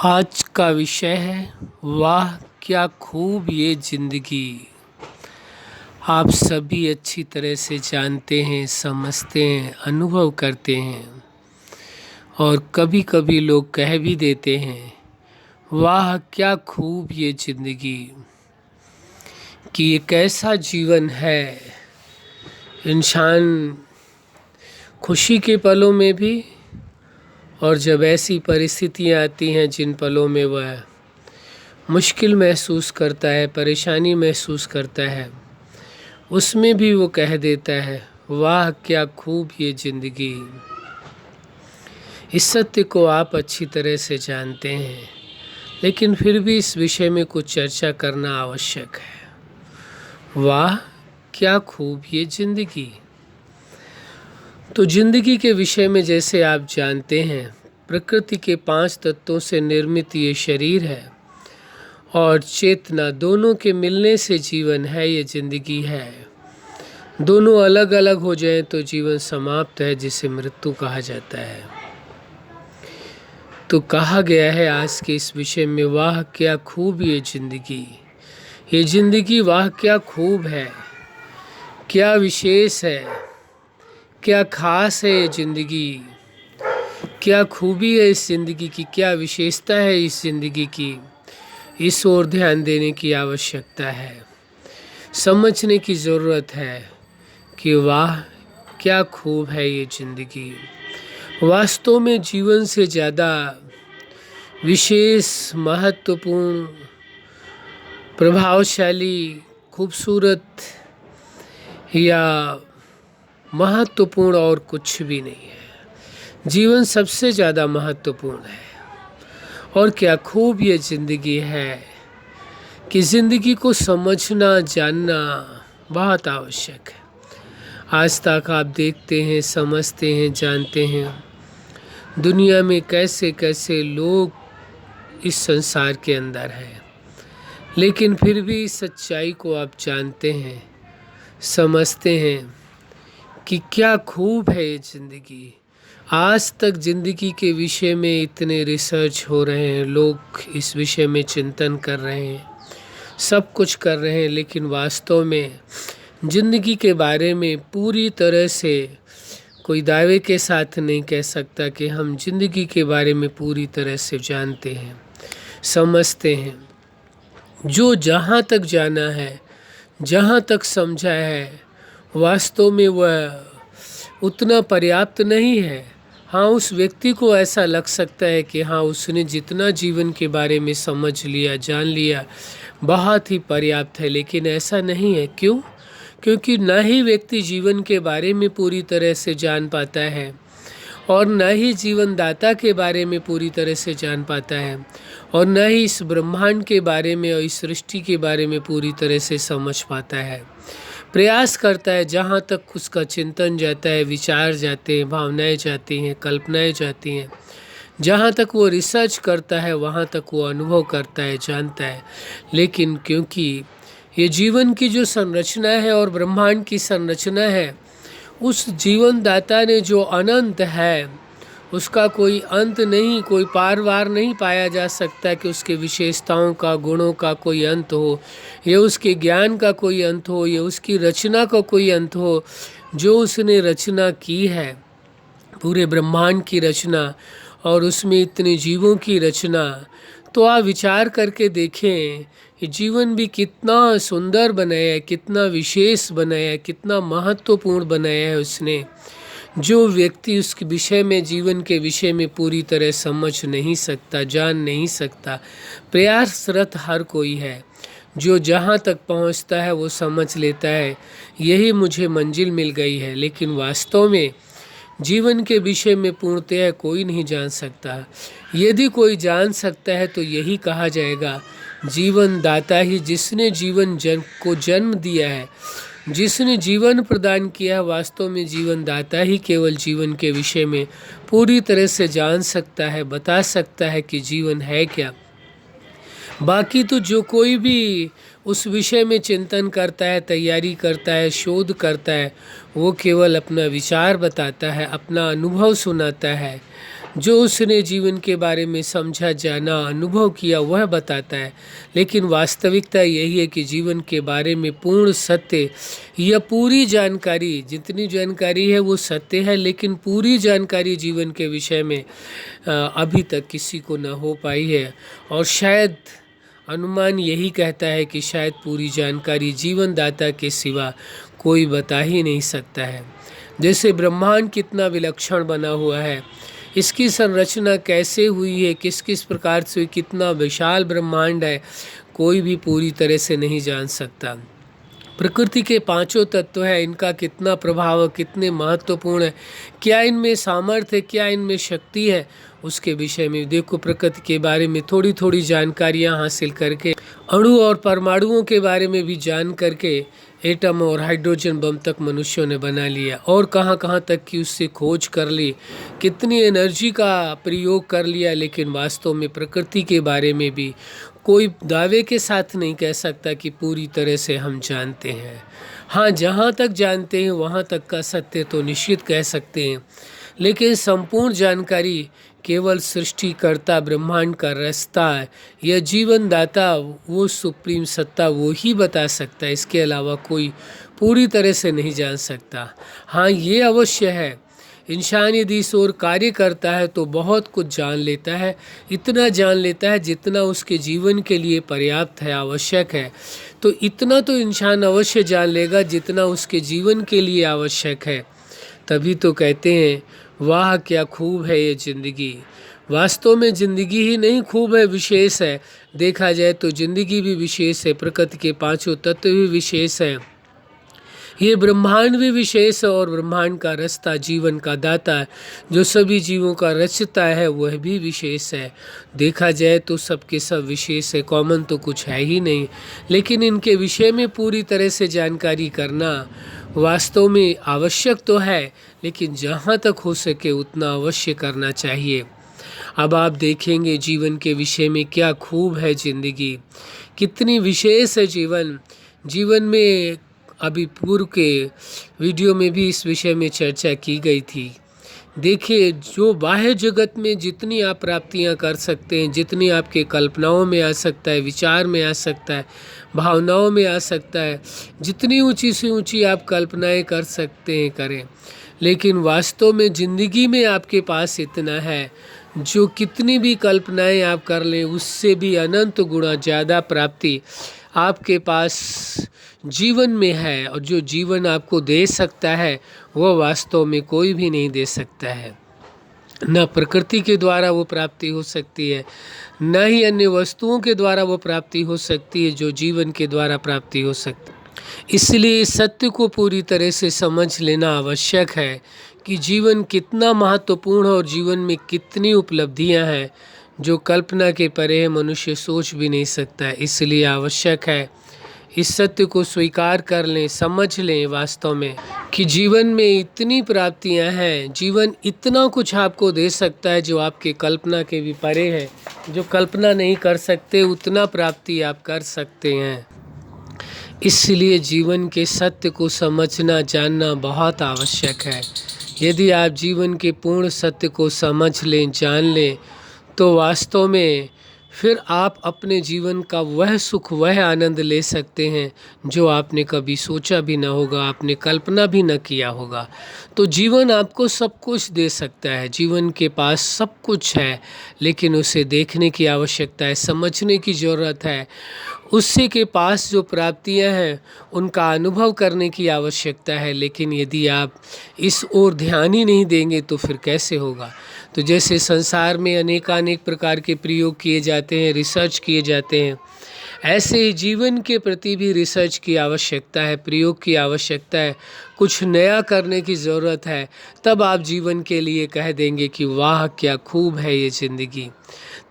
आज का विषय है वाह क्या खूब ये ज़िंदगी। आप सभी अच्छी तरह से जानते हैं, समझते हैं, अनुभव करते हैं और कभी कभी लोग कह भी देते हैं वाह क्या खूब ये ज़िंदगी, कि एक ऐसा जीवन है इंसान खुशी के पलों में भी, और जब ऐसी परिस्थितियाँ आती हैं जिन पलों में वह मुश्किल महसूस करता है, परेशानी महसूस करता है, उसमें भी वो कह देता है वाह क्या खूब ये ज़िंदगी। इस सत्य को आप अच्छी तरह से जानते हैं, लेकिन फिर भी इस विषय में कुछ चर्चा करना आवश्यक है। वाह क्या खूब ये ज़िंदगी। तो ज़िंदगी के विषय में जैसे आप जानते हैं, प्रकृति के 5 तत्वों से निर्मित ये शरीर है और चेतना, दोनों के मिलने से जीवन है, ये ज़िंदगी है। दोनों अलग अलग हो जाएं तो जीवन समाप्त है, जिसे मृत्यु कहा जाता है। तो कहा गया है आज के इस विषय में वाह क्या खूब ये ज़िंदगी। ये ज़िंदगी वाह क्या खूब है, क्या विशेष है, क्या खास है ये ज़िंदगी, क्या खूबी है इस ज़िंदगी की, क्या विशेषता है इस ज़िंदगी की। इस ओर ध्यान देने की आवश्यकता है, समझने की ज़रूरत है कि वाह क्या खूब है ये ज़िंदगी। वास्तव में जीवन से ज़्यादा विशेष, महत्वपूर्ण, प्रभावशाली, खूबसूरत या महत्वपूर्ण और कुछ भी नहीं है। जीवन सबसे ज़्यादा महत्वपूर्ण है। और क्या खूब ये ज़िंदगी है कि ज़िंदगी को समझना, जानना बहुत आवश्यक है। आज तक आप देखते हैं, समझते हैं, जानते हैं दुनिया में कैसे कैसे लोग इस संसार के अंदर हैं, लेकिन फिर भी इस सच्चाई को आप जानते हैं, समझते हैं कि क्या खूब है ये ज़िंदगी। आज तक ज़िंदगी के विषय में इतने रिसर्च हो रहे हैं, लोग इस विषय में चिंतन कर रहे हैं, सब कुछ कर रहे हैं, लेकिन वास्तव में ज़िंदगी के बारे में पूरी तरह से कोई दावे के साथ नहीं कह सकता कि हम ज़िंदगी के बारे में पूरी तरह से जानते हैं, समझते हैं। जो जहाँ तक जाना है, जहाँ तक समझा है, वास्तव में वह उतना पर्याप्त नहीं है। हाँ, उस व्यक्ति को ऐसा लग सकता है कि हाँ, उसने जितना जीवन के बारे में समझ लिया, जान लिया, बहुत ही पर्याप्त है, लेकिन ऐसा नहीं है। क्यों? क्योंकि न ही व्यक्ति जीवन के बारे में पूरी तरह से जान पाता है और न ही जीवन दाता के बारे में पूरी तरह से जान पाता है और न ही इस ब्रह्मांड के बारे में और इस सृष्टि के बारे में पूरी तरह से समझ पाता है। प्रयास करता है, जहाँ तक उसका चिंतन जाता है, विचार जाते हैं, भावनाएं जाती हैं, कल्पनाएं जाती हैं, जहाँ तक वो रिसर्च करता है वहाँ तक वो अनुभव करता है, जानता है। लेकिन क्योंकि ये जीवन की जो संरचना है और ब्रह्मांड की संरचना है, उस जीवन दाता ने जो अनंत है, उसका कोई अंत नहीं, कोई पार वार नहीं पाया जा सकता कि उसके विशेषताओं का, गुणों का कोई अंत हो, ये उसके ज्ञान का कोई अंत हो, ये उसकी रचना का कोई अंत हो। जो उसने रचना की है, पूरे ब्रह्मांड की रचना और उसमें इतने जीवों की रचना, तो आप विचार करके देखें कि जीवन भी कितना सुंदर बनाया है, कितना विशेष बनाया है, कितना महत्वपूर्ण बनाया है उसने। जो व्यक्ति उसके विषय में, जीवन के विषय में पूरी तरह समझ नहीं सकता, जान नहीं सकता, प्रयासरत हर कोई है। जो जहाँ तक पहुँचता है वो समझ लेता है यही मुझे मंजिल मिल गई है, लेकिन वास्तव में जीवन के विषय में पूर्णतः कोई नहीं जान सकता। यदि कोई जान सकता है तो यही कहा जाएगा जीवन दाता ही, जिसने जीवन को जन्म दिया है, जिसने जीवन प्रदान किया है, वास्तव में जीवन दाता ही केवल जीवन के विषय में पूरी तरह से जान सकता है, बता सकता है कि जीवन है क्या। बाकी तो जो कोई भी उस विषय में चिंतन करता है, तैयारी करता है, शोध करता है, वो केवल अपना विचार बताता है, अपना अनुभव सुनाता है, जो उसने जीवन के बारे में समझा, जाना, अनुभव किया वह बताता है। लेकिन वास्तविकता यही है कि जीवन के बारे में पूर्ण सत्य या पूरी जानकारी, जितनी जानकारी है वो सत्य है, लेकिन पूरी जानकारी जीवन के विषय में अभी तक किसी को न हो पाई है। और शायद अनुमान यही कहता है कि शायद पूरी जानकारी जीवन दाता के सिवा कोई बता ही नहीं सकता है। जैसे ब्रह्मांड कितना विलक्षण बना हुआ है, इसकी संरचना कैसे हुई है, किस किस प्रकार से, कितना विशाल ब्रह्मांड है, कोई भी पूरी तरह से नहीं जान सकता। प्रकृति के पांचों तत्व है, इनका कितना प्रभाव, कितने महत्वपूर्ण है, क्या इनमें सामर्थ्य है, क्या इनमें शक्ति है, उसके विषय में देखो। प्रकृति के बारे में थोड़ी थोड़ी जानकारियाँ हासिल करके, अणु और परमाणुओं के बारे में भी जान करके एटम और हाइड्रोजन बम तक मनुष्यों ने बना लिया, और कहाँ कहाँ तक कि उससे खोज कर ली, कितनी एनर्जी का प्रयोग कर लिया। लेकिन वास्तव में प्रकृति के बारे में भी कोई दावे के साथ नहीं कह सकता कि पूरी तरह से हम जानते हैं। हाँ, जहाँ तक जानते हैं वहाँ तक का सत्य तो निश्चित कह सकते हैं, लेकिन संपूर्ण जानकारी केवल सृष्टिकर्ता ब्रह्मांड का रास्ता है, यह जीवन दाता, वो सुप्रीम सत्ता, वो ही बता सकता है। इसके अलावा कोई पूरी तरह से नहीं जान सकता। हाँ, ये अवश्य है, इंसान यदि इस ओर कार्य करता है तो बहुत कुछ जान लेता है, इतना जान लेता है जितना उसके जीवन के लिए पर्याप्त है, आवश्यक है। तो इतना तो इंसान अवश्य जान लेगा जितना उसके जीवन के लिए आवश्यक है। तभी तो कहते हैं, वाह क्या खूब है ये ज़िंदगी। वास्तव में ज़िंदगी ही नहीं खूब है, विशेष है। देखा जाए तो ज़िंदगी भी विशेष है, प्रकृति के पांचों तत्व भी विशेष हैं, ये ब्रह्मांड भी विशेष है, और ब्रह्मांड का रास्ता, जीवन का दाता है, जो सभी जीवों का रचता है, वह भी विशेष है। देखा जाए तो सबके सब विशेष है, कॉमन तो कुछ है ही नहीं। लेकिन इनके विषय में पूरी तरह से जानकारी करना वास्तव में आवश्यक तो है, लेकिन जहाँ तक हो सके उतना अवश्य करना चाहिए। अब आप देखेंगे जीवन के विषय में क्या खूब है ज़िंदगी, कितनी विशेष है जीवन। जीवन में अभी पूर्व के वीडियो में भी इस विषय में चर्चा की गई थी। देखिए, जो बाह्य जगत में जितनी आप प्राप्तियां कर सकते हैं, जितनी आपके कल्पनाओं में आ सकता है, विचार में आ सकता है, भावनाओं में आ सकता है, जितनी ऊंची से ऊंची आप कल्पनाएं कर सकते हैं करें, लेकिन वास्तव में ज़िंदगी में आपके पास इतना है, जो कितनी भी कल्पनाएं आप कर लें उससे भी अनंत गुणा ज़्यादा प्राप्ति आपके पास जीवन में है। और जो जीवन आपको दे सकता है वह वास्तव में कोई भी नहीं दे सकता है। न प्रकृति के द्वारा वो प्राप्ति हो सकती है, न ही अन्य वस्तुओं के द्वारा वो प्राप्ति हो सकती है जो जीवन के द्वारा प्राप्ति हो सकती है। इसलिए इस सत्य को पूरी तरह से समझ लेना आवश्यक है कि जीवन कितना महत्वपूर्ण है और जीवन में कितनी उपलब्धियां हैं जो कल्पना के परे है, मनुष्य सोच भी नहीं सकता है। इसलिए आवश्यक है इस सत्य को स्वीकार कर लें, समझ लें वास्तव में कि जीवन में इतनी प्राप्तियां हैं, जीवन इतना कुछ आपको दे सकता है जो आपके कल्पना के भी परे है। जो कल्पना नहीं कर सकते उतना प्राप्ति आप कर सकते हैं। इसलिए जीवन के सत्य को समझना, जानना बहुत आवश्यक है। यदि आप जीवन के पूर्ण सत्य को समझ लें, जान लें, तो वास्तव में फिर आप अपने जीवन का वह सुख, वह आनंद ले सकते हैं जो आपने कभी सोचा भी ना होगा, आपने कल्पना भी न किया होगा। तो जीवन आपको सब कुछ दे सकता है, जीवन के पास सब कुछ है, लेकिन उसे देखने की आवश्यकता है, समझने की ज़रूरत है। उससे के पास जो प्राप्तियां हैं उनका अनुभव करने की आवश्यकता है। लेकिन यदि आप इस ओर ध्यान ही नहीं देंगे तो फिर कैसे होगा। तो जैसे संसार में अनेकानेक प्रकार के प्रयोग किए जाते हैं, रिसर्च किए जाते हैं, ऐसे ही जीवन के प्रति भी रिसर्च की आवश्यकता है, प्रयोग की आवश्यकता है, कुछ नया करने की ज़रूरत है। तब आप जीवन के लिए कह देंगे कि वाह क्या खूब है ये ज़िंदगी।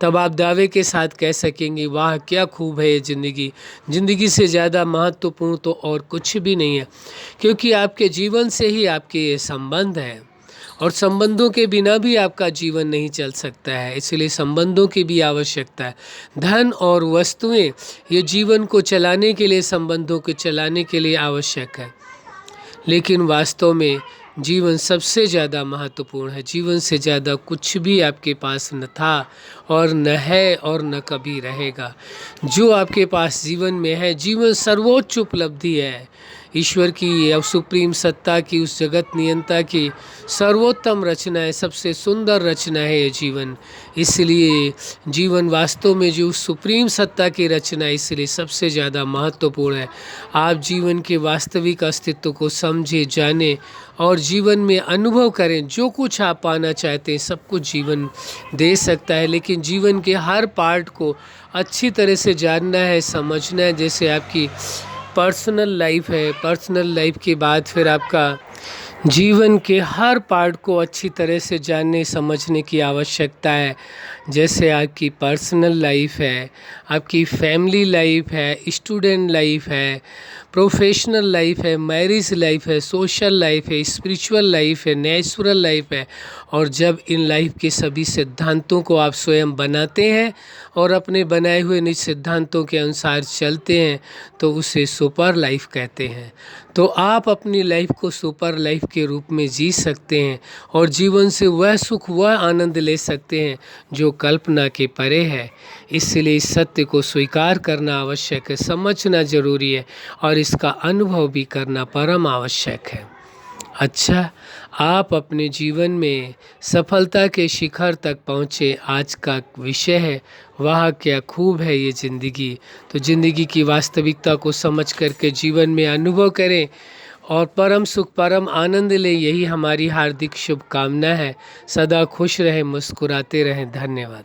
तब आप दावे के साथ कह सकेंगे वाह क्या खूब है ये ज़िंदगी। ज़िंदगी से ज़्यादा महत्वपूर्ण तो और कुछ भी नहीं है, क्योंकि आपके जीवन से ही आपके ये संबंध हैं, और संबंधों के बिना भी आपका जीवन नहीं चल सकता है। इसलिए संबंधों की भी आवश्यकता है। धन और वस्तुएं ये जीवन को चलाने के लिए, संबंधों को चलाने के लिए आवश्यक है, लेकिन वास्तव में जीवन सबसे ज़्यादा महत्वपूर्ण है। जीवन से ज़्यादा कुछ भी आपके पास न था और न है और न कभी रहेगा। जो आपके पास जीवन में है, जीवन सर्वोच्च उपलब्धि है, ईश्वर की या सुप्रीम सत्ता की, उस जगत नियंता की सर्वोत्तम रचना है, सबसे सुंदर रचना है ये जीवन। इसलिए जीवन वास्तव में जो सुप्रीम सत्ता की रचना है, इसलिए सबसे ज़्यादा महत्वपूर्ण है। आप जीवन के वास्तविक अस्तित्व को समझे, जाने और जीवन में अनुभव करें। जो कुछ आप पाना चाहते हैं सब कुछ जीवन दे सकता है, लेकिन जीवन के हर पार्ट को अच्छी तरह से जानना है, समझना है। जैसे आपकी पर्सनल लाइफ है, पर्सनल लाइफ के बाद फिर आपका जीवन के हर पार्ट को अच्छी तरह से जानने समझने की आवश्यकता है। जैसे आपकी पर्सनल लाइफ है, आपकी फैमिली लाइफ है, स्टूडेंट लाइफ है, प्रोफेशनल लाइफ है, मैरिज लाइफ है, सोशल लाइफ है, स्पिरिचुअल लाइफ है, नेचुरल लाइफ है। और जब इन लाइफ के सभी सिद्धांतों को आप स्वयं बनाते हैं और अपने बनाए हुए निज सिद्धांतों के अनुसार चलते हैं तो उसे सुपर लाइफ कहते हैं। तो आप अपनी लाइफ को सुपर लाइफ के रूप में जी सकते हैं और जीवन से वह सुख, वह आनंद ले सकते हैं जो कल्पना के परे है। इसलिए इस सत्य को स्वीकार करना आवश्यक है, समझना जरूरी है और इसका अनुभव भी करना परम आवश्यक है। अच्छा, आप अपने जीवन में सफलता के शिखर तक पहुँचे, आज का विषय है वाह क्या खूब है ये ज़िंदगी। तो ज़िंदगी की वास्तविकता को समझ करके जीवन में अनुभव करें और परम सुख, परम आनंद लें। यही हमारी हार्दिक शुभकामना है। सदा खुश रहें, मुस्कुराते रहें। धन्यवाद।